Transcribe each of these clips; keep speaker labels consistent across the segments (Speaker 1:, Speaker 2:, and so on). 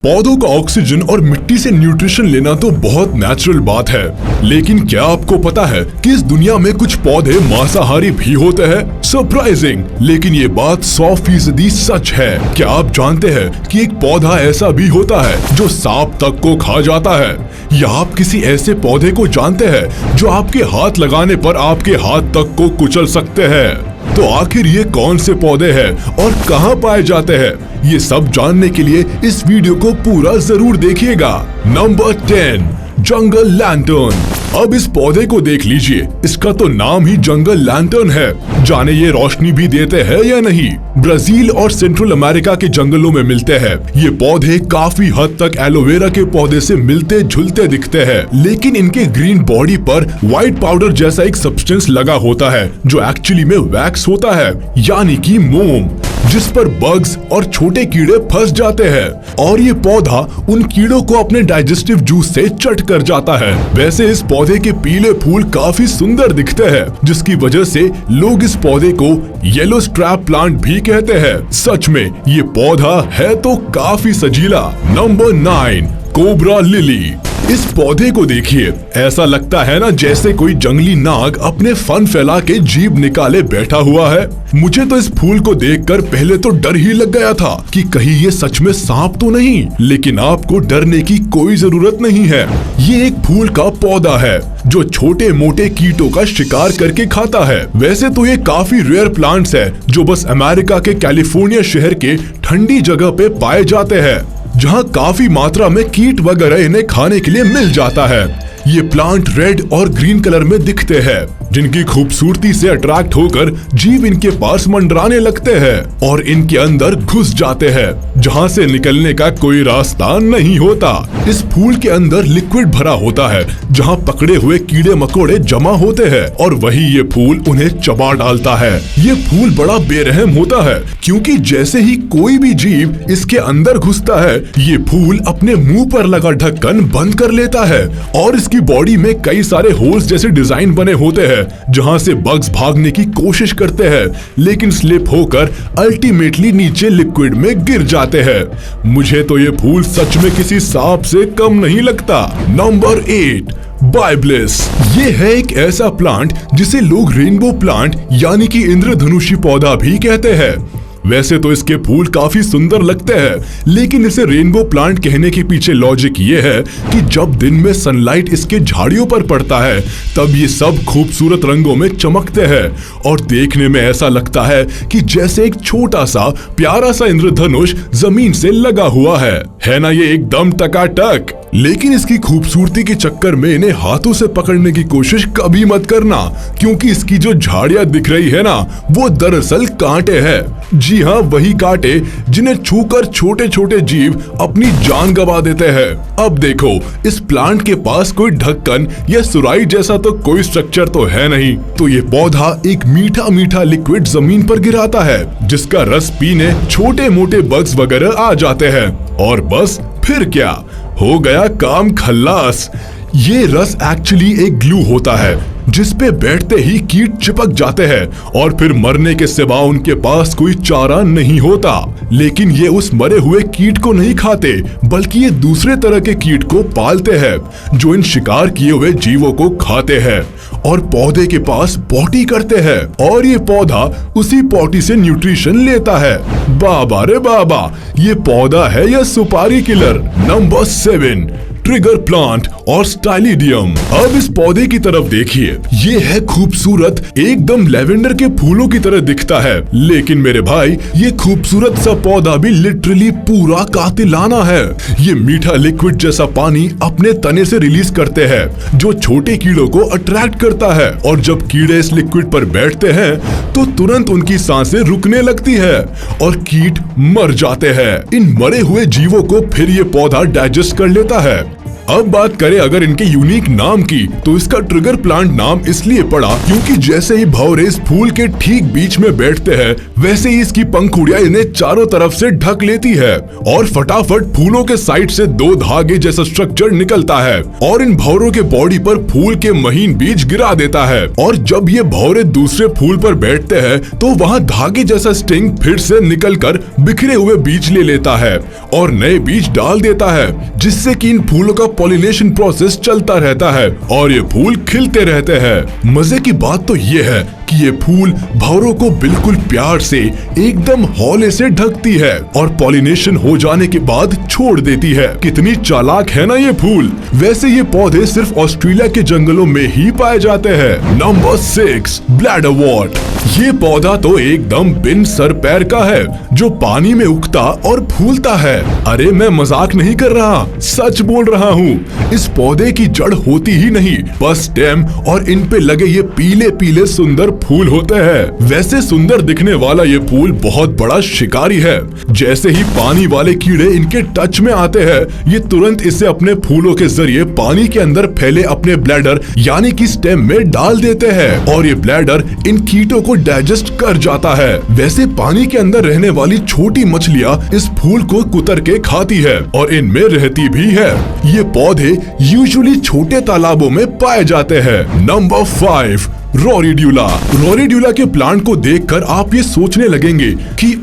Speaker 1: पौधों का ऑक्सीजन और मिट्टी से न्यूट्रिशन लेना तो बहुत नेचुरल बात है, लेकिन क्या आपको पता है कि इस दुनिया में कुछ पौधे मांसाहारी भी होते हैं? सरप्राइजिंग, लेकिन ये बात 100% सच है। क्या आप जानते हैं कि एक पौधा ऐसा भी होता है जो सांप तक को खा जाता है? या आप किसी ऐसे पौधे को जानते हैं जो आपके हाथ लगाने पर आपके हाथ तक को कुचल सकते हैं? तो आखिर ये कौन से पौधे हैं और कहाँ पाए जाते हैं? ये सब जानने के लिए इस वीडियो को पूरा जरूर देखिएगा। नंबर 10, जंगल लैंटर्न। अब इस पौधे को देख लीजिए, इसका तो नाम ही जंगल लैंटर्न है। जाने ये रोशनी भी देते हैं या नहीं? ब्राजील और सेंट्रल अमेरिका के जंगलों में मिलते हैं। ये पौधे काफी हद तक एलोवेरा के पौधे से मिलते जुलते दिखते हैं, लेकिन इनके ग्रीन बॉडी पर व्हाइट पाउडर जैसा एक सब्सटेंस लगा होता है जो एक्चुअली में वैक्स होता है, यानी कि मोम, जिस पर बग्स और छोटे कीड़े फंस जाते हैं और ये पौधा उन कीड़ों को अपने डाइजेस्टिव जूस से चट कर जाता है। वैसे इस पौधे के पीले फूल काफी सुंदर दिखते हैं, जिसकी वजह से लोग इस पौधे को येलो स्ट्रैप प्लांट भी कहते हैं। सच में ये पौधा है तो काफी सजीला। Number 9, cobra lily. इस पौधे को देखिए, ऐसा लगता है ना जैसे कोई जंगली नाग अपने फन फैला के जीभ निकाले बैठा हुआ है। मुझे तो इस फूल को देखकर पहले तो डर ही लग गया था कि कहीं ये सच में सांप तो नहीं, लेकिन आपको डरने की कोई जरूरत नहीं है। ये एक फूल का पौधा है जो छोटे मोटे कीटों का शिकार करके खाता है। वैसे तो ये काफी रेयर प्लांट्स है जो बस अमेरिका के कैलिफोर्निया शहर के ठंडी जगह पे पाए जाते हैं, जहाँ काफी मात्रा में कीट वगैरह इन्हें खाने के लिए मिल जाता है। ये प्लांट रेड और ग्रीन कलर में दिखते हैं, जिनकी खूबसूरती से अट्रैक्ट होकर जीव इनके पास मंडराने लगते हैं और इनके अंदर घुस जाते हैं, जहाँ से निकलने का कोई रास्ता नहीं होता। इस फूल के अंदर लिक्विड भरा होता है, जहाँ पकड़े हुए कीड़े मकोड़े जमा होते हैं और वही ये फूल उन्हें चबा डालता है। ये फूल बड़ा बेरहम होता है, क्योंकि जैसे ही कोई भी जीव इसके अंदर घुसता है, ये फूल अपने मुंह पर लगा ढक्कन बंद कर लेता है और इसकी बॉडी में कई सारे होल्स जैसे डिजाइन बने होते हैं, जहां से बग्स भागने की कोशिश करते हैं, लेकिन स्लिप होकर अल्टीमेटली नीचे लिक्विड में गिर जाते हैं। मुझे तो ये फूल सच में किसी सांप से कम नहीं लगता। नंबर 8, बाइब्लिस। ये है एक ऐसा प्लांट जिसे लोग रेनबो प्लांट यानी कि इंद्रधनुषी पौधा भी कहते हैं। वैसे तो इसके फूल काफी सुंदर लगते हैं, लेकिन इसे रेनबो प्लांट कहने के पीछे लॉजिक ये है कि जब दिन में सनलाइट इसके झाड़ियों पर पड़ता है, तब ये सब खूबसूरत रंगों में चमकते हैं और देखने में ऐसा लगता है कि जैसे एक छोटा सा प्यारा सा इंद्रधनुष जमीन से लगा हुआ है ना ये एकदम टकाटक। लेकिन इसकी खूबसूरती के चक्कर में इन्हें हाथों से पकड़ने की कोशिश कभी मत करना, क्योंकि इसकी जो झाड़ियां दिख रही है ना, वो दरअसल कांटे हैं। जी हाँ, वही कांटे जिन्हें छूकर छोटे छोटे जीव अपनी जान गंवा देते हैं। अब देखो, इस प्लांट के पास कोई ढक्कन या सुराई जैसा तो कोई स्ट्रक्चर तो है नहीं, तो ये पौधा एक मीठा मीठा लिक्विड जमीन पर गिराता है, जिसका रस पीने छोटे मोटे बग्स वगैरह आ जाते हैं और बस फिर क्या हो गया काम खल्लास। ये रस एक्चुअली एक ग्लू होता है, जिस पे बैठते ही कीट चिपक जाते हैं और फिर मरने के सिवा उनके पास कोई चारा नहीं होता। लेकिन ये उस मरे हुए कीट को नहीं खाते, बल्कि ये दूसरे तरह के कीट को पालते हैं जो इन शिकार किए हुए जीवों को खाते हैं और पौधे के पास पॉटी करते हैं और ये पौधा उसी पॉटी से न्यूट्रिशन लेता है। बाबा रे बाबा, ये पौधा है या सुपारी किलर। नंबर 7, ट्रिगर प्लांट और स्टाइलिडियम। अब इस पौधे की तरफ देखिए, ये है खूबसूरत, एकदम लेवेंडर के फूलों की तरह दिखता है, लेकिन मेरे भाई ये खूबसूरत सा पौधा भी लिटरली पूरा कातिलाना है। ये मीठा लिक्विड जैसा पानी अपने तने से रिलीज करते हैं, जो छोटे कीड़ों को अट्रैक्ट करता है और जब कीड़े इस लिक्विड पर बैठते हैं तो तुरंत उनकी सांसें रुकने लगती है और कीट मर जाते हैं। इन मरे हुए जीवों को फिर ये पौधा डाइजेस्ट कर लेता है। अब बात करें अगर इनके यूनिक नाम की, तो इसका ट्रिगर प्लांट नाम इसलिए पड़ा क्योंकि जैसे ही भंवरे इस फूल के ठीक बीच में बैठते हैं, वैसे ही इसकी पंखुड़ियां इन्हें चारों तरफ से ढक लेती है और फटाफट फूलों के साइड से 2 धागे जैसा स्ट्रक्चर निकलता है और इन भंवरों के बॉडी पर फूल के महीन बीज गिरा देता है। और जब ये भंवरे दूसरे फूल पर बैठते हैं तो वहाँ धागे जैसा स्टिंग फिर से निकलकर बिखरे हुए बीज ले लेता है और नए बीज डाल देता है, जिससे कि इन फूलों का पॉलिनेशन प्रोसेस चलता रहता है और ये फूल खिलते रहते हैं। मजे की बात तो ये है कि ये फूल भंवरों को बिल्कुल प्यार से एकदम हौले से ढकती है और पॉलिनेशन हो जाने के बाद छोड़ देती है। कितनी चालाक है ना ये फूल। वैसे ये पौधे सिर्फ ऑस्ट्रेलिया के जंगलों में ही पाए जाते हैं। Number 6, bladderwort. ये पौधा तो एकदम बिन सर पैर का है जो पानी में उगता और फूलता है। अरे मैं मजाक नहीं कर रहा, सच बोल रहा हूँ। इस पौधे की जड़ होती ही नहीं, बस स्टेम और इन पे लगे ये पीले पीले सुंदर फूल होते हैं। वैसे सुंदर दिखने वाला ये फूल बहुत बड़ा शिकारी है। जैसे ही पानी वाले कीड़े इनके टच में आते हैं, ये तुरंत इसे अपने फूलों के जरिए पानी के अंदर फैले अपने ब्लैडर यानी कि स्टेम में डाल देते हैं और ये ब्लैडर इन कीटों को डाइजेस्ट कर जाता है। वैसे पानी के अंदर रहने वाली छोटी मछलियाँ इस फूल को कुतर के खाती है और इनमें रहती भी है। ये पौधे यूजुअली छोटे तालाबों में पाए जाते हैं। नंबर 5, रोरीड्यूला। रोरीड्यूला के प्लांट को देखकर आप ये सोचने लगेंगे कि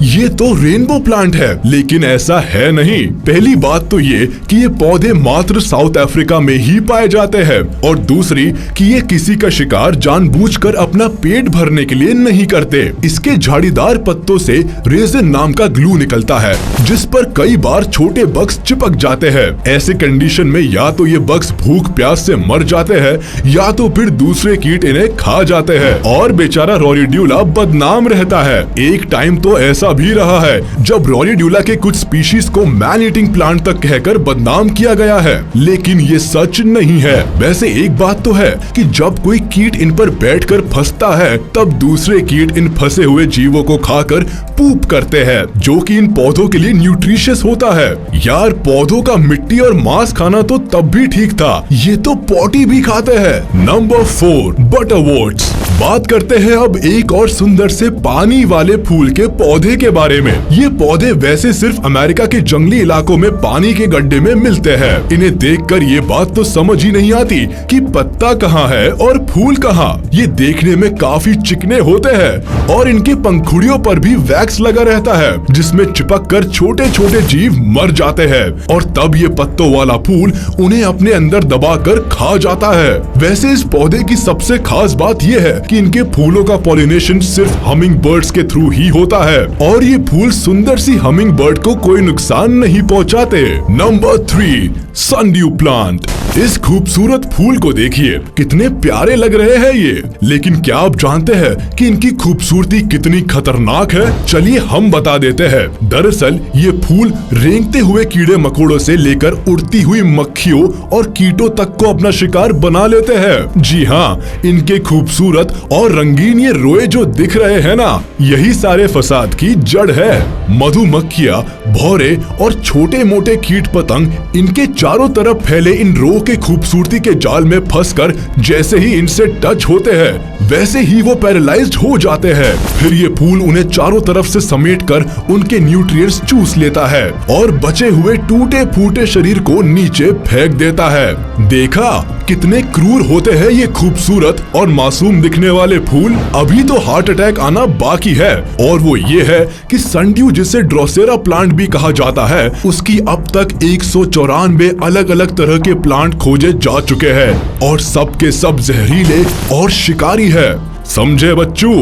Speaker 1: ये तो रेनबो प्लांट है, लेकिन ऐसा है नहीं। पहली बात तो ये कि ये पौधे मात्र साउथ अफ्रीका में ही पाए जाते हैं और दूसरी कि ये किसी का शिकार जानबूझकर अपना पेट भरने के लिए नहीं करते। इसके झाड़ीदार पत्तों से रेजिन नाम का ग्लू निकलता है, जिस पर कई बार छोटे बग्स चिपक जाते हैं। ऐसे कंडीशन में या तो ये बग्स भूख प्यास से मर जाते हैं या तो फिर दूसरे कीट इन्हें खा जाते हैं और बेचारा रोरीड्यूला बदनाम रहता है। एक टाइम तो ऐसा भी रहा है जब रोरीड्यूला के कुछ स्पीशीज को मैन ईटिंग प्लांट तक कहकर बदनाम किया गया है, लेकिन ये सच नहीं है। वैसे एक बात तो है कि जब कोई कीट इन पर बैठकर फंसता है, तब दूसरे कीट इन फंसे हुए जीवों को खाकर पूप करते हैं, जो कि इन पौधों के लिए न्यूट्रिशियस होता है। यार, पौधों का मिट्टी और मांस खाना तो तब भी ठीक था, ये तो पॉटी भी खाते हैं। नंबर 4, बटरवॉर्ट्स। बात करते हैं अब एक और सुंदर से पानी वाले फूल के पौधे के बारे में। ये पौधे वैसे सिर्फ अमेरिका के जंगली इलाकों में पानी के गड्ढे में मिलते हैं। इन्हें देखकर ये बात तो समझ ही नहीं आती कि पत्ता कहाँ है और फूल कहाँ। ये देखने में काफी चिकने होते हैं और इनके पंखुड़ियों पर भी वैक्स लगा रहता है, जिसमें चिपक कर छोटे छोटे जीव मर जाते हैं और तब ये पत्तों वाला फूल उन्हें अपने अंदर दबाकर खा जाता है। वैसे इस पौधे की सबसे खास बात यह है कि इनके फूलों का पॉलिनेशन सिर्फ हमिंग बर्ड्स के थ्रू ही होता है और ये फूल सुंदर सी हमिंग बर्ड को कोई नुकसान नहीं पहुंचाते। Number 3, sundew plant. इस खूबसूरत फूल को देखिए, कितने प्यारे लग रहे हैं ये। लेकिन क्या आप जानते हैं कि इनकी खूबसूरती कितनी खतरनाक है? चलिए हम बता देते हैं। दरअसल ये फूल रेंगते हुए कीड़े मकोड़ों से लेकर उड़ती हुई मक्खियों और कीटों तक को अपना शिकार बना लेते हैं। जी हाँ, इनके खूबसूरत और रंगीन ये रोए जो दिख रहे हैं ना, यही सारे फसाद की जड़ है। मधुमक्खियाँ, भौरे और छोटे मोटे कीट पतंग इनके चारों तरफ फैले इन रो के खूबसूरती के जाल में फंसकर जैसे ही इनसे टच होते हैं, वैसे ही वो पैरालाइज्ड हो जाते हैं। फिर ये फूल उन्हें चारों तरफ से समेटकर उनके न्यूट्रिएंट्स चूस लेता है और बचे हुए टूटे फूटे शरीर को नीचे फेंक देता है। देखा कितने क्रूर होते हैं ये खूबसूरत और मासूम दिखने वाले फूल। अभी तो हार्ट अटैक आना बाकी है और वो ये है कि सनड्यू, जिसे ड्रोसेरा प्लांट भी कहा जाता है, उसकी अब तक 194 अलग अलग तरह के प्लांट खोजे जा चुके हैं और सब के सब जहरीले और शिकारी है। समझे बच्चों?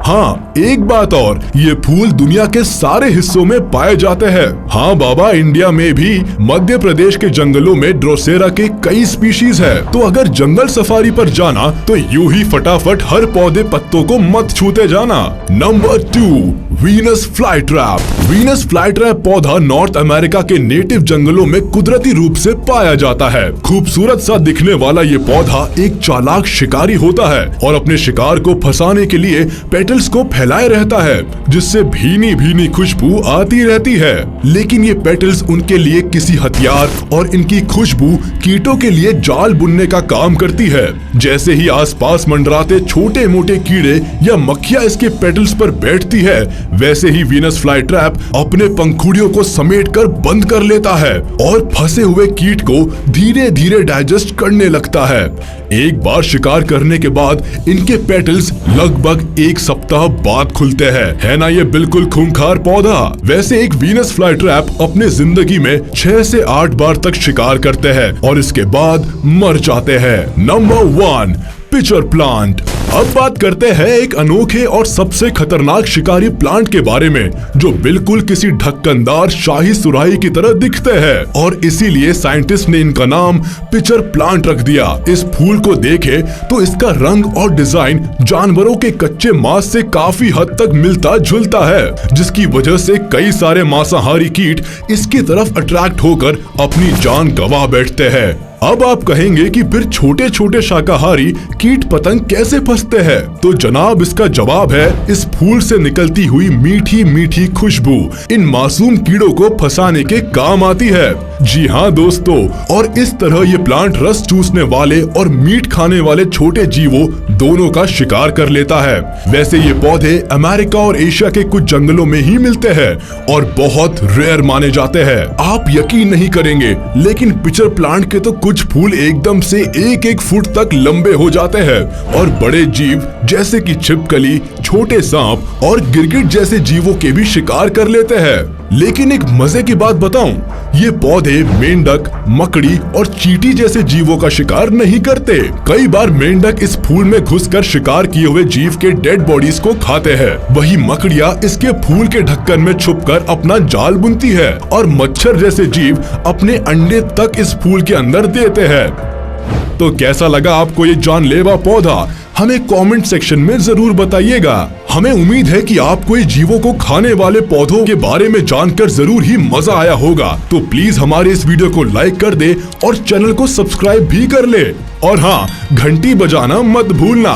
Speaker 1: हाँ, एक बात और, ये फूल दुनिया के सारे हिस्सों में पाए जाते हैं। हाँ बाबा, इंडिया में भी मध्य प्रदेश के जंगलों में ड्रोसेरा के कई स्पीशीज है। तो अगर जंगल सफारी पर जाना तो यूं ही फटाफट हर पौधे पत्तों को मत छूते जाना। Number 2, Venus fly trap. Venus fly trap पौधा नॉर्थ अमेरिका के नेटिव जंगलों में कुदरती रूप से पाया जाता है। खूबसूरत सा दिखने वाला ये पौधा एक चालाक शिकारी होता है और अपने शिकार को फंसाने के लिए पेटल्स को फैलाए रहता है, जिससे भीनी भीनी खुशबू आती रहती है। लेकिन ये पेटल्स उनके लिए किसी हथियार और इनकी खुशबू कीटों के लिए जाल बुनने का काम करती है। जैसे ही आसपास मंडराते छोटे मोटे कीड़े या मक्खियां इसके पेटल्स पर बैठती है, वैसे ही वीनस फ्लाई ट्रैप अपने पंखुड़ियों को समेटकर बंद कर लेता है और फंसे हुए कीट को धीरे धीरे डाइजेस्ट करने लगता है। एक बार शिकार करने के बाद इनके पेटल्स लगभग एक सप्ताह बाद खुलते हैं। है ना ये बिल्कुल खूंखार पौधा। वैसे एक वीनस फ्लाई ट्रैप अपने जिंदगी में 6 से 8 बार तक शिकार करते हैं और इसके बाद मर जाते हैं। Number 1, pitcher plant. अब बात करते हैं एक अनोखे और सबसे खतरनाक शिकारी प्लांट के बारे में, जो बिल्कुल किसी ढक्कनदार शाही सुराही की तरह दिखते हैं और इसीलिए साइंटिस्ट ने इनका नाम पिचर प्लांट रख दिया। इस फूल को देखे तो इसका रंग और डिजाइन जानवरों के कच्चे मांस से काफी हद तक मिलता जुलता है, जिसकी वजह से कई सारे मांसाहारी कीट इसकी तरफ अट्रैक्ट होकर अपनी जान गंवा बैठते हैं। अब आप कहेंगे कि फिर छोटे छोटे शाकाहारी कीट पतंग कैसे फंसते हैं? तो जनाब इसका जवाब है इस फूल से निकलती हुई मीठी मीठी खुशबू इन मासूम कीड़ों को फंसाने के काम आती है। जी हाँ दोस्तों, और इस तरह ये प्लांट रस चूसने वाले और मीट खाने वाले छोटे जीवों दोनों का शिकार कर लेता है। वैसे ये पौधे अमेरिका और एशिया के कुछ जंगलों में ही मिलते हैं और बहुत रेयर माने जाते हैं। आप यकीन नहीं करेंगे, लेकिन पिचर प्लांट के तो कुछ फूल एकदम से 1-1 फुट तक लंबे हो जाते हैं और बड़े जीव जैसे कि छिपकली, छोटे सांप और गिरगिट जैसे जीवों के भी शिकार कर लेते हैं। लेकिन एक मजे की बात बताऊं, ये पौधे मेंढक, मकड़ी और चींटी जैसे जीवों का शिकार नहीं करते। कई बार मेंढक इस फूल में घुसकर शिकार किए हुए जीव के डेड बॉडीज को खाते हैं। वही मकड़ियां इसके फूल के ढक्कन में छुपकर अपना जाल बुनती है और मच्छर जैसे जीव अपने अंडे तक इस फूल के अंदर देते हैं। तो कैसा लगा आपको ये जानलेवा पौधा? हमें कमेंट सेक्शन में जरूर बताइएगा। हमें उम्मीद है कि आपको ये जीवों को खाने वाले पौधों के बारे में जानकर जरूर ही मजा आया होगा। तो प्लीज हमारे इस वीडियो को लाइक कर दे और चैनल को सब्सक्राइब भी कर ले। और हाँ, घंटी बजाना मत भूलना